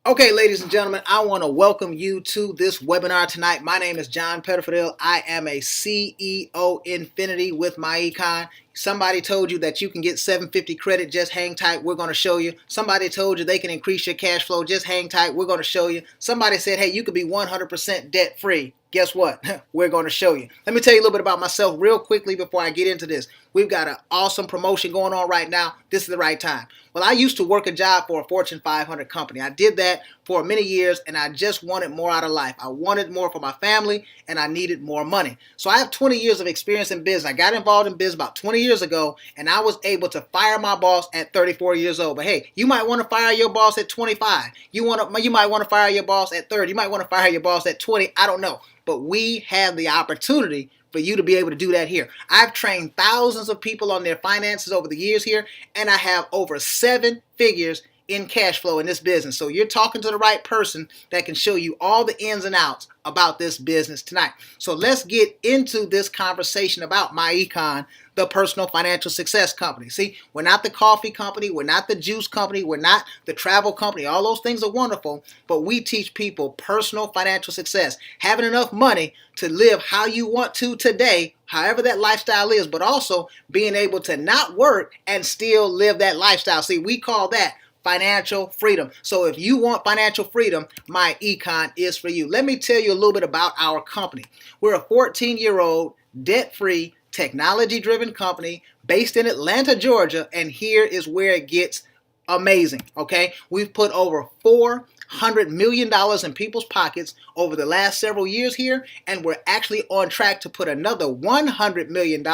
Okay, ladies and gentlemen, I want to welcome you to this webinar tonight. My name is John Pettifordale. I am a CEO Infinity with MyEcon. Somebody told you that you can get 750 credit, just hang tight, we're going to show you. Somebody told you they can increase your cash flow, just hang tight, we're going to show you. Somebody said, hey, you could be 100% debt free. Guess what? We're going to show you. Let me tell you a little bit about myself real quickly before I get into this. We've got an awesome promotion going on right now. This is the right time. Well, I used to work a job for a Fortune 500 company. I did that for many years, and I just wanted more out of life. I wanted more for my family, and I needed more money. So I have 20 years of experience in business. I got involved in business about 20 years ago, and I was able to fire my boss at 34 years old. But hey, you might want to fire your boss at 25. You might want to fire your boss at 30. You might want to fire your boss at 20. I don't know. But we have the opportunity for you to be able to do that here. I've trained thousands of people on their finances over the years here, and I have over 7 figures in cash flow in this business. So you're talking to the right person that can show you all the ins and outs about this business tonight. So let's get into this conversation about MyEcon, the personal financial success company. See, we're not the coffee company, we're not the juice company, we're not the travel company. All those things are wonderful, but we teach people personal financial success, having enough money to live how you want to today, however that lifestyle is, but also being able to not work and still live that lifestyle. See, we call that financial freedom. So if you want financial freedom, MyEcon is for you. Let me tell you a little bit about our company. We're a 14-year-old debt-free technology-driven company based in Atlanta, Georgia, and here is where it gets amazing. Okay, we've put over $400 million in people's pockets over the last several years here, and we're actually on track to put another $100 million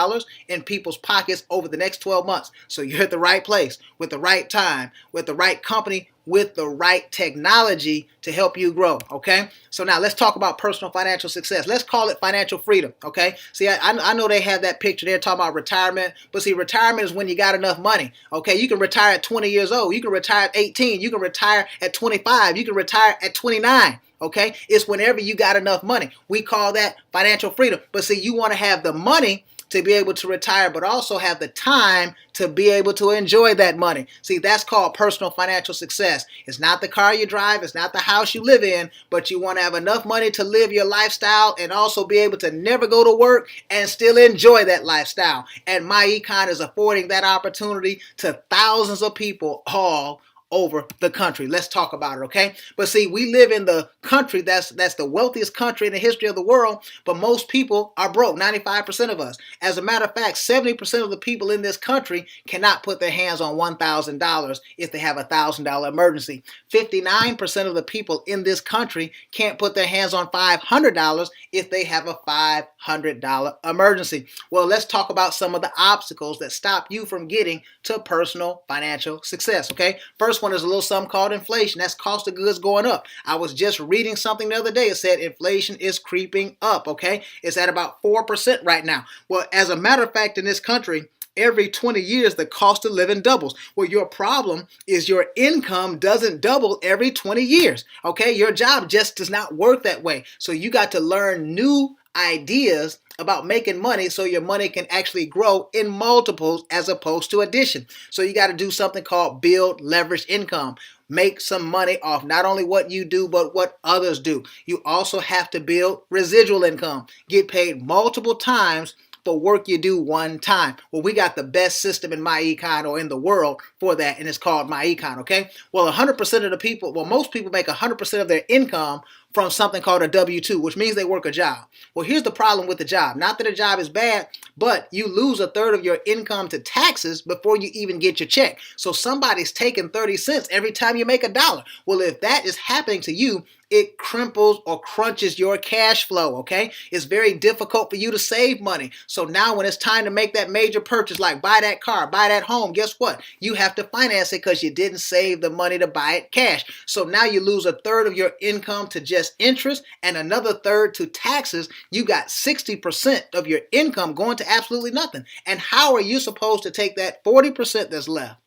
in people's pockets over the next 12 months. So you're at the right place, with the right time, with the right company, with the right technology to help you grow, okay? So now let's talk about personal financial success. Let's call it financial freedom, okay? See, I know they have that picture there talking about retirement, but see, retirement is when you got enough money, okay? You can retire at 20 years old. You can retire at 18. You can retire at 25. You can retire at 29. Okay, it's whenever you got enough money. We call that financial freedom. But see, you want to have the money to be able to retire, but also have the time to be able to enjoy that money. See, that's called personal financial success. It's not the car you drive, it's not the house you live in, but you want to have enough money to live your lifestyle and also be able to never go to work and still enjoy that lifestyle. And MyEcon is affording that opportunity to thousands of people all over the country. Let's talk about it, okay? But see, we live in the country that's the wealthiest country in the history of the world, but most people are broke, 95% of us. As a matter of fact, 70% of the people in this country cannot put their hands on $1,000 if they have a $1,000 emergency. 59% of the people in this country can't put their hands on $500 if they have a $500 emergency. Well, let's talk about some of the obstacles that stop you from getting to personal financial success, okay? First one is a little something called inflation. That's cost of goods going up. I was just reading something the other day. It said inflation is creeping up, okay? It's at about 4% right now. Well, as a matter of fact, in this country, every 20 years, the cost of living doubles. Well, your problem is your income doesn't double every 20 years, okay? Your job just does not work that way. So you got to learn new ideas about making money so your money can actually grow in multiples as opposed to addition. So you got to do something called build leveraged income. Make some money off not only what you do, but what others do. You also have to build residual income. Get paid multiple times for work you do one time. Well, we got the best system in MyEcon or in the world for that, and it's called MyEcon, okay? Well, 100% of the people, most people make 100% of their income from something called a W-2, which means they work a job. Well, here's the problem with the job. Not that a job is bad, but you lose a third of your income to taxes before you even get your check. So somebody's taking 30 cents every time you make $1. Well, if that is happening to you, it crimples or crunches your cash flow, okay? It's very difficult for you to save money. So now when it's time to make that major purchase, like buy that car, buy that home, guess what? You have to finance it because you didn't save the money to buy it cash. So now you lose a third of your income to just interest and another third to taxes. You got 60% of your income going to absolutely nothing. And how are you supposed to take that 40% that's left,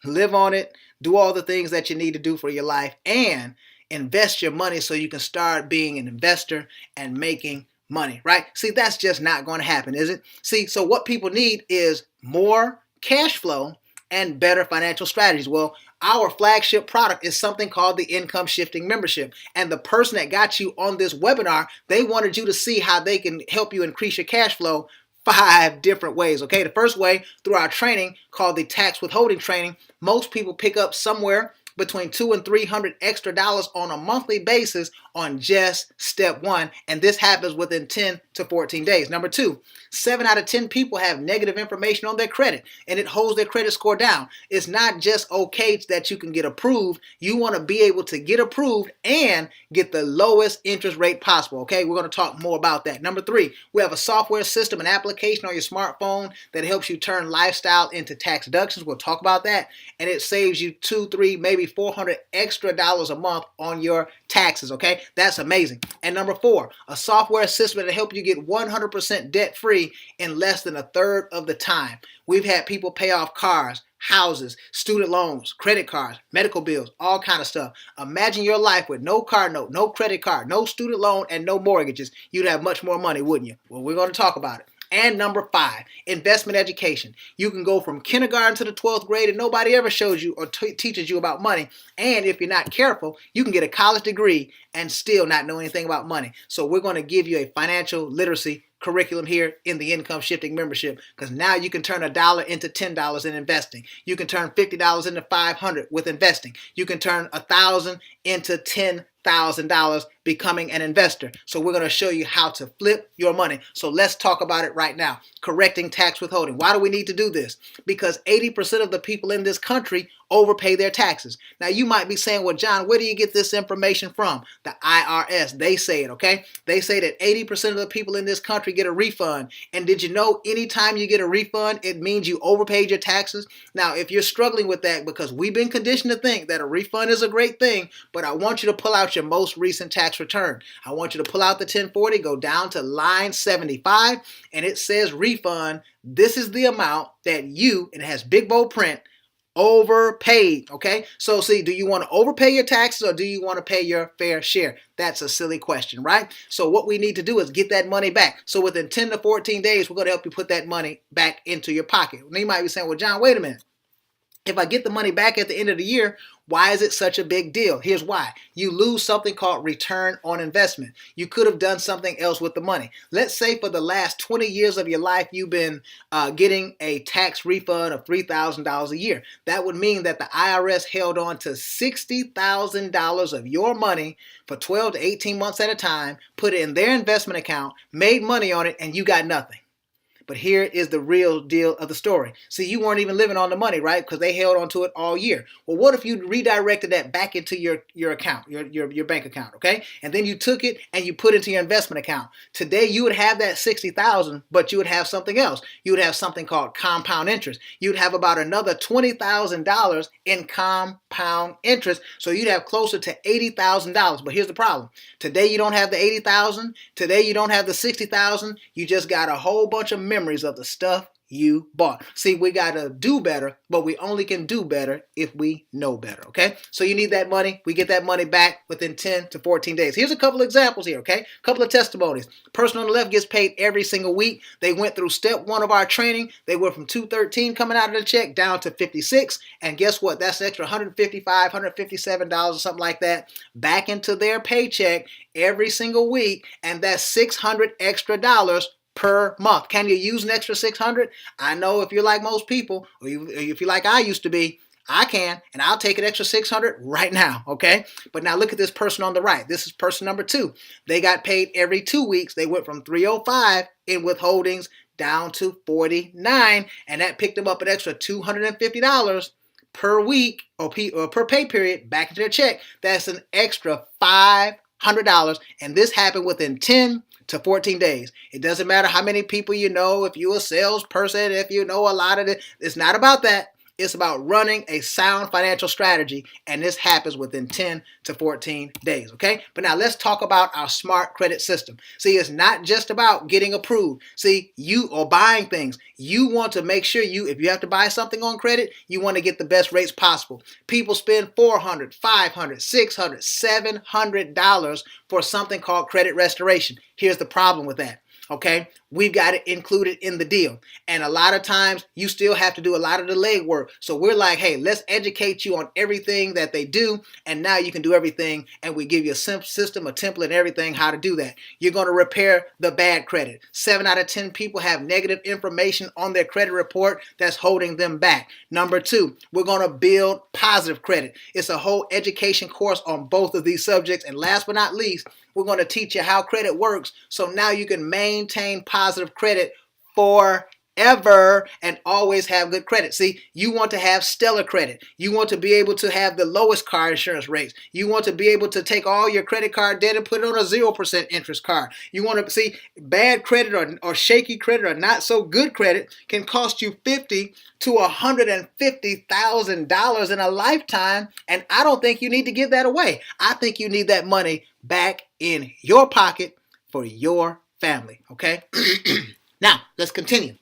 live on it, do all the things that you need to do for your life, and invest your money so you can start being an investor and making money, right? See, that's just not going to happen, is it? See, so what people need is more cash flow and better financial strategies. Well, Our flagship product is something called the Income Shifting Membership. And the person that got you on this webinar, they wanted you to see how they can help you increase your cash flow 5 different ways. Okay, the first way, through our training called the tax withholding training. Most people pick up somewhere between $200 and $300 extra on a monthly basis on just step 1, and this happens within 10 to 14 days. Number 2, 7 out of 10 people have negative information on their credit, and it holds their credit score down. It's not just okay that you can get approved. You want to be able to get approved and get the lowest interest rate possible. Okay, we're going to talk more about that. Number 3, we have a software system, an application on your smartphone that helps you turn lifestyle into tax deductions. We'll talk about that, and it saves you 2, 3, maybe $400 extra a month on your taxes. Okay, that's amazing. And number 4, a software system that help you get 100% debt free in less than a third of the time. We've had people pay off cars, houses, student loans, credit cards, medical bills, all kind of stuff. Imagine your life with no car note, no credit card, no student loan, and no mortgages. You'd have much more money, wouldn't you? Well, we're going to talk about it. And number 5, investment education. You can go from kindergarten to the 12th grade and nobody ever shows you or teaches you about money. And if you're not careful, you can get a college degree and still not know anything about money. So we're going to give you a financial literacy curriculum here in the Income Shifting Membership, because now you can turn $1 into $10 in investing. You can turn $50 into $500 with investing. You can turn $1,000 into $10,000 becoming an investor. So we're going to show you how to flip your money. So let's talk about it right now. Correcting tax withholding. Why do we need to do this? Because 80% of the people in this country overpay their taxes. Now you might be saying, well, John, where do you get this information from? The IRS, they say it, okay? They say that 80% of the people in this country get a refund. And did you know anytime you get a refund, it means you overpaid your taxes? Now, if you're struggling with that, because we've been conditioned to think that a refund is a great thing, but I want you to pull out your most recent tax return. I want you to pull out the 1040, go down to line 75, and it says refund. This is the amount that you, and it has big bold print, overpaid. Okay, so see, do you want to overpay your taxes or do you want to pay your fair share? That's a silly question, right? So what we need to do is get that money back. So within 10 to 14 days, we're going to help you put that money back into your pocket. Now you might be saying, well, John, wait a minute. If I get the money back at the end of the year, why is it such a big deal? Here's why. You lose something called return on investment. You could have done something else with the money. Let's say for the last 20 years of your life, you've been getting a tax refund of $3,000 a year. That would mean that the IRS held on to $60,000 of your money for 12 to 18 months at a time, put it in their investment account, made money on it, and you got nothing. But here is the real deal of the story. See, you weren't even living on the money, right? Because they held on to it all year. Well, what if you redirected that back into your account, your bank account, okay? And then you took it and you put it into your investment account. Today, you would have that $60,000, but you would have something else. You would have something called compound interest. You'd have about another $20,000 in compound interest. So you'd have closer to $80,000. But here's the problem. Today, you don't have the $80,000. Today, you don't have the $60,000. You just got a whole bunch of memories of the stuff you bought. See, we got to do better, but we only can do better if we know better, okay? So you need that money. We get that money back within 10 to 14 days. Here's a couple examples here, okay? A couple of testimonies. The person on the left gets paid every single week. They went through step 1 of our training. They went from $213 coming out of the check down to $56. And guess what? That's an extra $155, $157 or something like that back into their paycheck every single week. And that's $600 extra per month. Can you use an extra $600? I know if you're like most people, or if you're like I used to be, I can, and I'll take an extra $600 right now, okay? But now look at this person on the right. This is person number 2. They got paid every 2 weeks. They went from $305 in withholdings down to $49, and that picked them up an extra $250 per week or per pay period back into their check. That's an extra $500, and this happened within 10 to 14 days. It doesn't matter how many people you know, if you're a salesperson, if you know a lot of it. It's not about that. It's about running a sound financial strategy, and this happens within 10 to 14 days, okay? But now let's talk about our smart credit system. See, it's not just about getting approved. See, you are buying things. You want to make sure if you have to buy something on credit, you want to get the best rates possible. People spend $400, $500, $600, $700 for something called credit restoration. Here's the problem with that. Okay, we've got it included in the deal. And a lot of times you still have to do a lot of the legwork. So we're like, hey, let's educate you on everything that they do. And now you can do everything. And we give you a simple system, a template, and everything, how to do that. You're going to repair the bad credit. 7 out of 10 people have negative information on their credit report that's holding them back. Number 2, we're going to build positive credit. It's a whole education course on both of these subjects. And last but not least, we're going to teach you how credit works, so now you can maintain positive credit forever and always have good credit. See, you want to have stellar credit. You want to be able to have the lowest car insurance rates. You want to be able to take all your credit card debt and put it on a 0% interest card. You want to see bad credit or shaky credit or not so good credit can cost you $50,000 to $150,000 in a lifetime, and I don't think you need to give that away. I think you need that money back in your pocket for your family, okay? Now, let's continue.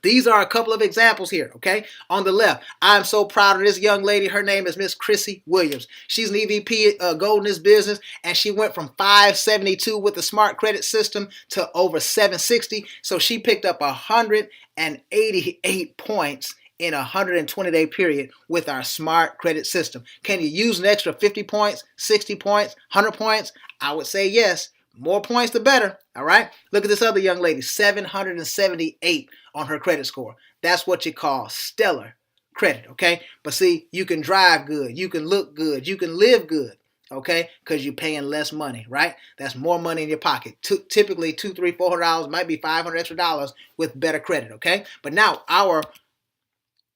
These are a couple of examples here, okay? On the left, I'm so proud of this young lady. Her name is Miss Chrissy Williams. She's an EVP Gold in this business, and she went from 572 with the smart credit system to over 760. So she picked up 188 points in a 120-day period with our smart credit system. Can you use an extra 50 points, 60 points, 100 points? I would say yes. More points, the better. All right. Look at this other young lady, 778 on her credit score. That's what you call stellar credit. Okay. But see, you can drive good. You can look good. You can live good. Okay. Because you're paying less money, right? That's more money in your pocket. Typically $200, $300, $400, might be $500 extra dollars with better credit. Okay. But now our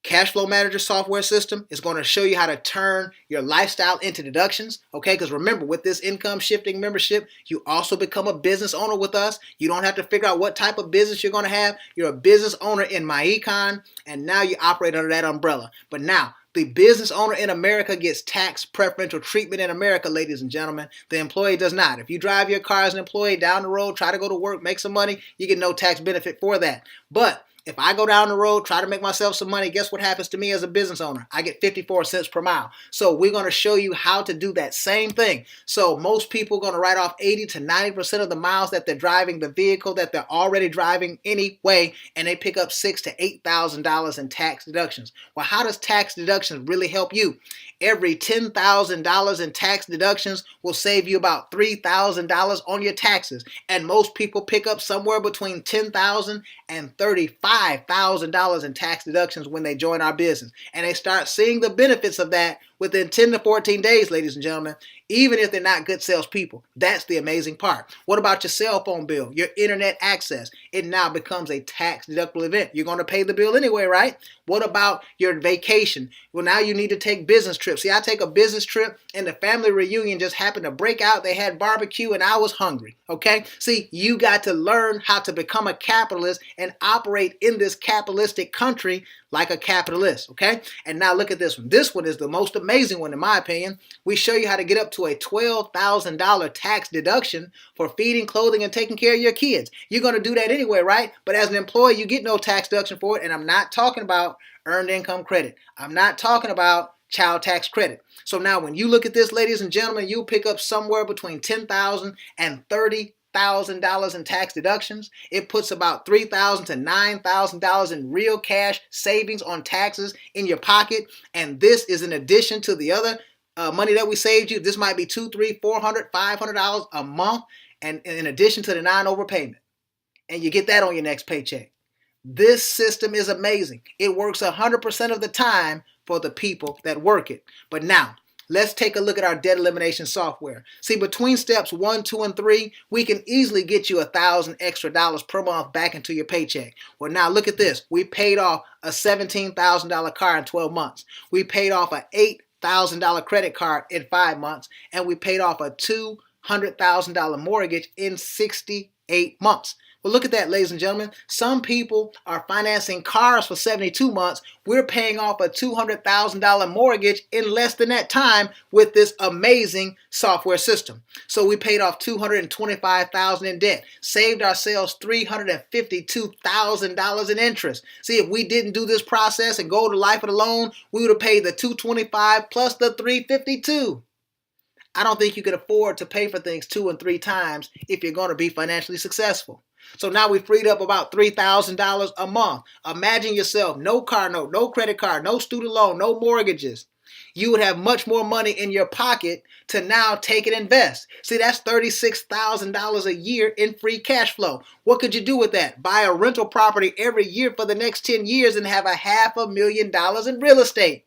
Cash Flow Manager software system is going to show you how to turn your lifestyle into deductions, okay? Because remember, with this income shifting membership, you also become a business owner with us. You don't have to figure out what type of business you're going to have. You're a business owner in MyEcon, and now you operate under that umbrella. But now, the business owner in America gets tax preferential treatment in America, ladies and gentlemen. The employee does not. If you drive your car as an employee down the road, try to go to work, make some money, you get no tax benefit for that. But if I go down the road, try to make myself some money, guess what happens to me as a business owner? I get 54 cents per mile. So we're going to show you how to do that same thing. So most people are going to write off 80 to 90% of the miles that they're driving the vehicle that they're already driving anyway, and they pick up $6,000 to $8,000 in tax deductions. Well, how does tax deductions really help you? Every $10,000 in tax deductions will save you about $3,000 on your taxes. And most people pick up somewhere between $10,000 and $35,000 in tax deductions when they join our business. And they start seeing the benefits of that within 10 to 14 days, ladies and gentlemen, even if they're not good salespeople. That's the amazing part. What about your cell phone bill, your internet access? It now becomes a tax deductible event. You're going to pay the bill anyway, right? What about your vacation? Well, now you need to take business trips. See, I take a business trip and the family reunion just happened to break out. They had barbecue and I was hungry, okay? See, you got to learn how to become a capitalist and operate in this capitalistic country like a capitalist, okay? And now look at this one. This one is the most amazing one in my opinion. We show you how to get up to a $12,000 tax deduction for feeding, clothing, and taking care of your kids. You're going to do that anyway, right? But as an employee, you get no tax deduction for it, and I'm not talking about earned income credit. I'm not talking about child tax credit. So now when you look at this, ladies and gentlemen, you'll pick up somewhere between $10,000 and $30,000 in tax deductions. It puts about $3,000 to $9,000 in real cash savings on taxes in your pocket. And this is in addition to the other money that we saved you. This might be $200, $300, $400, $500 a month, and in addition to the non-overpayment. And you get that on your next paycheck. This system is amazing. It works 100% of the time for the people that work it. But now, let's take a look at our debt elimination software. See, between steps 1, 2, and 3, we can easily get you $1,000 extra per month back into your paycheck. Well, now look at this. We paid off a $17,000 car in 12 months. We paid off an $8,000 credit card in 5 months, and we paid off a $200,000 mortgage in 68 months. Well, look at that, ladies and gentlemen. Some people are financing cars for 72 months. We're paying off a $200,000 mortgage in less than that time with this amazing software system. So we paid off $225,000 in debt, saved ourselves $352,000 in interest. See, if we didn't do this process and go to life of the loan, we would have paid the $225,000 plus the $352,000. I don't think you can afford to pay for things 2 and 3 times if you're going to be financially successful. So now we freed up about $3,000 a month. Imagine yourself, no car note, no credit card, no student loan, no mortgages. You would have much more money in your pocket to now take and invest. See, that's $36,000 a year in free cash flow. What could you do with that? Buy a rental property every year for the next 10 years and have $500,000 in real estate.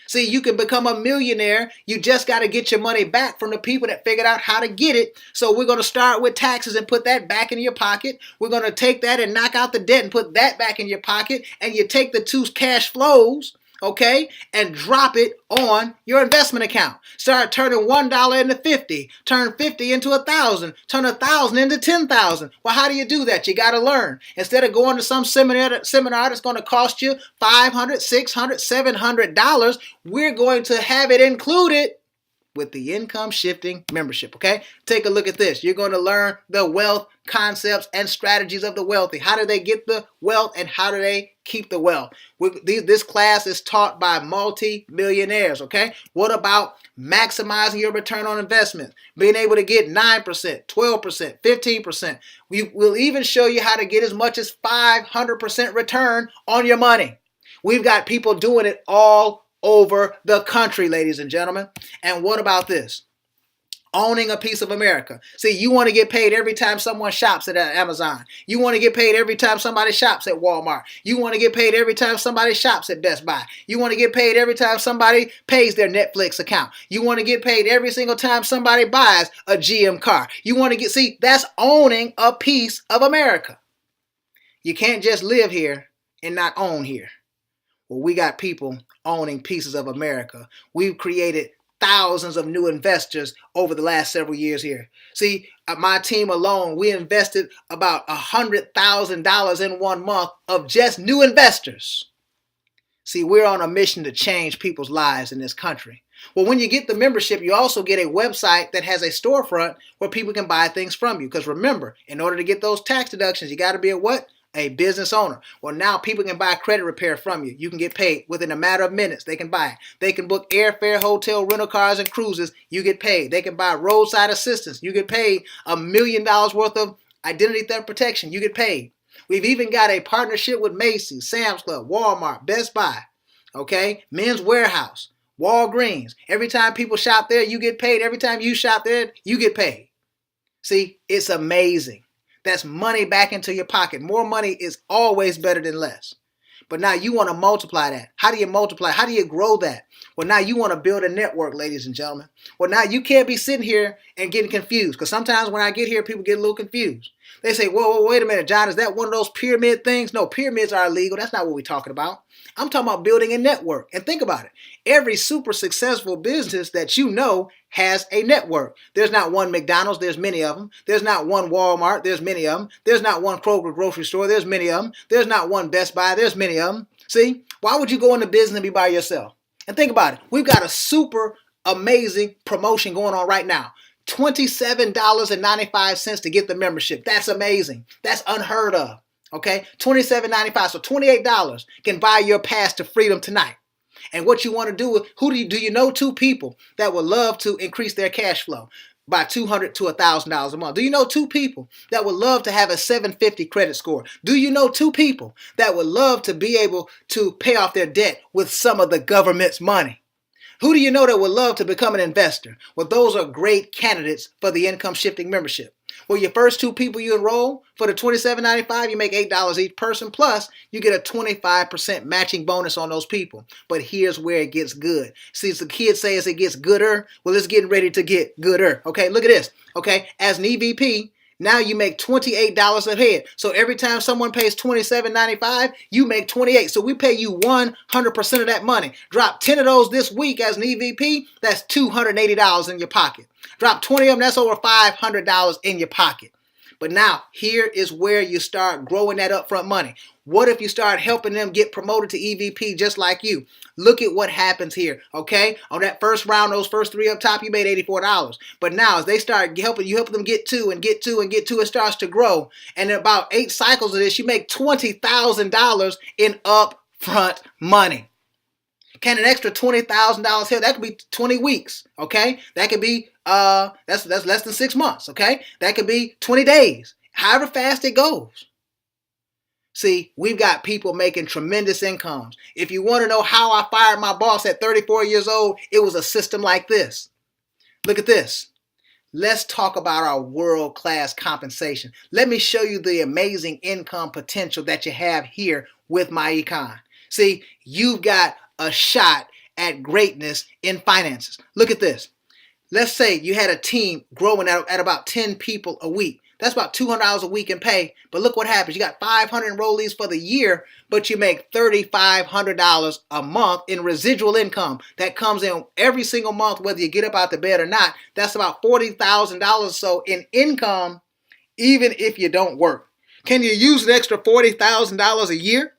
See, you can become a millionaire. You just got to get your money back from the people that figured out how to get it. So we're going to start with taxes and put that back in your pocket. We're going to take that and knock out the debt and put that back in your pocket. And you take the two cash flows, okay, and drop it on your investment account. Start turning $1 into 50, turn 50 into 1,000, turn 1,000 into 10,000. Well, how do you do that? You got to learn. Instead of going to some seminar that's going to cost you $500, $600, $700, we're going to have it included with the income shifting membership, okay? Take a look at this. You're going to learn the wealth concepts and strategies of the wealthy. How do they get the wealth and how do they keep the wealth? This class is taught by multi-millionaires, okay? What about maximizing your return on investment? Being able to get 9%, 12%, 15%. We'll even show you how to get as much as 500% return on your money. We've got people doing it all over the country, ladies and gentlemen. And what about this? Owning a piece of America. See, you want to get paid every time someone shops at Amazon. You want to get paid every time somebody shops at Walmart. You want to get paid every time somebody shops at Best Buy. You want to get paid every time somebody pays their Netflix account. You want to get paid every single time somebody buys a GM car. You want to get, see, that's owning a piece of America. You can't just live here and not own here. Well, we got people owning pieces of America. We've created thousands of new investors over the last several years here. See, my team alone, we invested about $100,000 in 1 month of just new investors. See, we're on a mission to change people's lives in this country. Well, when you get the membership, you also get a website that has a storefront where people can buy things from you. Because remember, in order to get those tax deductions, you got to be a what? A business owner. Well, now people can buy credit repair from you. You can get paid within a matter of minutes. They can buy it. They can book airfare, hotel, rental cars, and cruises. You get paid. They can buy roadside assistance. You get paid $1 million worth of identity theft protection. You get paid. We've even got a partnership with Macy's, Sam's Club, Walmart, Best Buy, okay, Men's Warehouse, Walgreens. Every time people shop there, you get paid. Every time you shop there, you get paid. See, it's amazing. That's money back into your pocket. More money is always better than less. But now you want to multiply that. How do you multiply? How do you grow that? Well, now you want to build a network, ladies and gentlemen. Well, now you can't be sitting here and getting confused. Because sometimes when I get here, people get a little confused. They say, whoa, wait a minute, John, is that one of those pyramid things? No, pyramids are illegal. That's not what we're talking about. I'm talking about building a network. And think about it. Every super successful business that you know has a network. There's not one McDonald's, there's many of them. There's not one Walmart, there's many of them. There's not one Kroger grocery store, there's many of them. There's not one Best Buy, there's many of them. See, why would you go into business and be by yourself? And think about it. We've got a super amazing promotion going on right now. $27.95 to get the membership. That's amazing. That's unheard of. Okay, $27.95. So $28 can buy your pass to freedom tonight. And what you want to do, do you know two people that would love to increase their cash flow by $200 to $1,000 a month? Do you know two people that would love to have a 750 credit score? Do you know two people that would love to be able to pay off their debt with some of the government's money? Who do you know that would love to become an investor? Well, those are great candidates for the income shifting membership. Well, your first two people you enroll for the $27.95, you make $8 each person, plus you get a 25% matching bonus on those people. But here's where it gets good. See, the kids say as it gets gooder, well, it's getting ready to get gooder. Okay, look at this. Okay, as an EVP, now you make $28 a head. So every time someone pays $27.95, you make $28. So we pay you 100% of that money. Drop 10 of those this week as an EVP, that's $280 in your pocket. Drop 20 of them, that's over $500 in your pocket. But now, here is where you start growing that upfront money. What if you start helping them get promoted to EVP just like you? Look at what happens here, okay? On that first round, those first three up top, you made $84. But now, as they start helping them get two and get two and get two, it starts to grow. And in about 8 cycles of this, you make $20,000 in upfront money. Can an extra $20,000 here? That could be 20 weeks, okay? That could be, that's less than 6 months, okay? That could be 20 days. however fast it goes. See, we've got people making tremendous incomes. If you want to know how I fired my boss at 34 years old, it was a system like this. Look at this. Let's talk about our world-class compensation. Let me show you the amazing income potential that you have here with MyEcon. See, you've got a shot at greatness in finances. Look at this. Let's say you had a team growing at about 10 people a week. That's about $200 a week in pay. But look what happens. You got 500 enrollees for the year, but you make $3,500 a month in residual income. That comes in every single month, whether you get up out the bed or not. That's about $40,000 or so in income, even if you don't work. Can you use an extra $40,000 a year?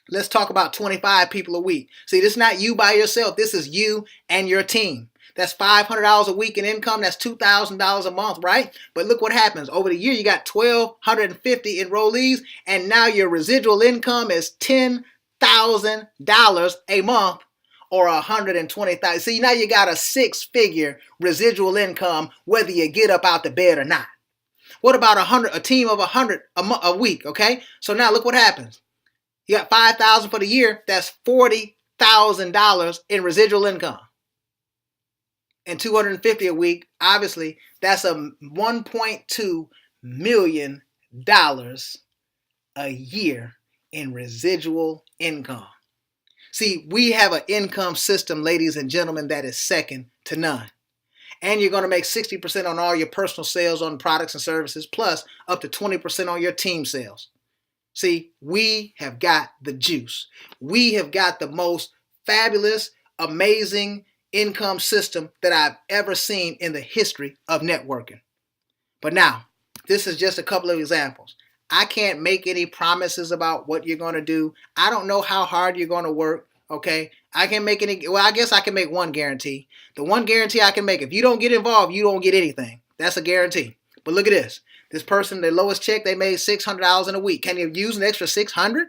Let's talk about 25 people a week. See, this is not you by yourself. This is you and your team. That's $500 a week in income. That's $2,000 a month, right? But look what happens. Over the year, you got 1,250 enrollees, and now your residual income is $10,000 a month, or $120,000. See, now you got a six-figure residual income, whether you get up out the bed or not. What about a team of 100 a week, okay? So now look what happens. You got $5,000 for the year. That's $40,000 in residual income. And $250 a week, obviously, that's a $1.2 million a year in residual income. See, we have an income system, ladies and gentlemen, that is second to none. And you're going to make 60% on all your personal sales on products and services, plus up to 20% on your team sales. See, we have got the juice. We have got the most fabulous, amazing income system that I've ever seen in the history of networking. But now, this is just a couple of examples. I can't make any promises about what you're going to do. I don't know how hard you're going to work, okay? I can make any, well, I guess I can make one guarantee. The one guarantee I can make, if you don't get involved, you don't get anything. That's a guarantee. But look at this. This person, their lowest check, they made $600 in a week. Can you use an extra $600?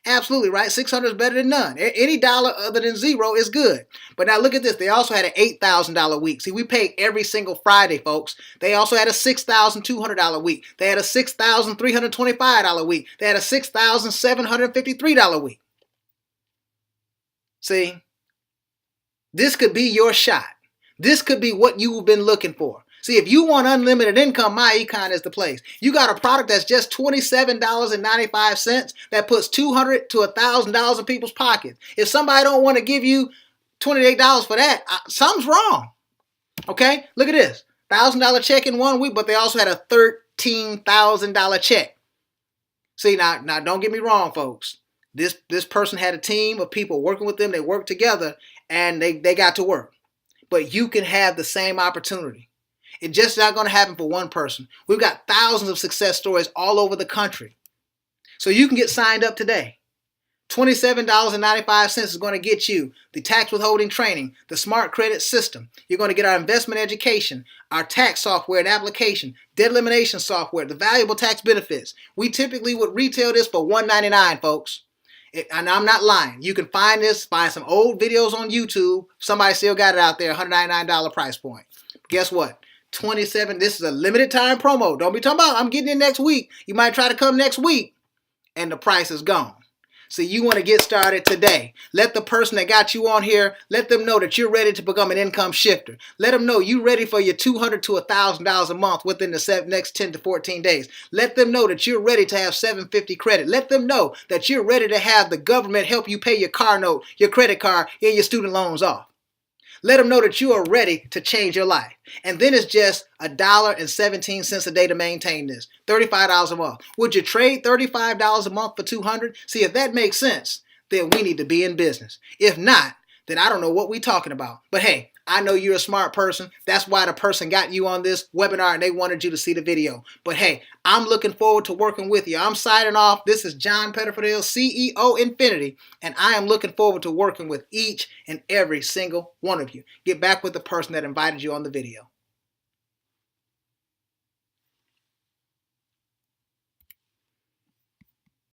Absolutely, right? 600 is better than none. Any dollar other than zero is good. But now look at this. They also had an $8,000 week. See, we pay every single Friday, folks. They also had a $6,200 week. They had a $6,325 week. They had a $6,753 week. See, this could be your shot. This could be what you've been looking for. See, if you want unlimited income, MyEcon is the place. You got a product that's just $27.95 that puts $200 to $1,000 in people's pockets. If somebody don't want to give you $28 for that, something's wrong. Okay? Look at this. $1,000 check in 1 week, but they also had a $13,000 check. See, now don't get me wrong, folks. This person had a team of people working with them. They worked together, and they got to work. But you can have the same opportunity. It's just not going to happen for one person. We've got thousands of success stories all over the country. So you can get signed up today. $27.95 is going to get you the tax withholding training, the smart credit system. You're going to get our investment education, our tax software and application, debt elimination software, the valuable tax benefits. We typically would retail this for $199, folks. And I'm not lying. You can find some old videos on YouTube. Somebody still got it out there, $199 price point. Guess what? 27. This is a limited time promo. Don't be talking about I'm getting it next week. You might try to come next week and the price is gone. So you want to get started today. Let the person that got you on here, let them know that you're ready to become an income shifter. Let them know you're ready for your $200 to $1,000 a month within the next 10 to 14 days. Let them know that you're ready to have 750 credit. Let them know that you're ready to have the government help you pay your car note, your credit card, and your student loans off. Let them know that you are ready to change your life. And then it's just $1.17 a day to maintain this. $35 a month. Would you trade $35 a month for $200? See, if that makes sense, then we need to be in business. If not, then I don't know what we're talking about. But hey, I know you're a smart person. That's why the person got you on this webinar and they wanted you to see the video. But hey, I'm looking forward to working with you. I'm signing off. This is John Petterfidel, CEO Infinity, and I am looking forward to working with each and every single one of you. Get back with the person that invited you on the video.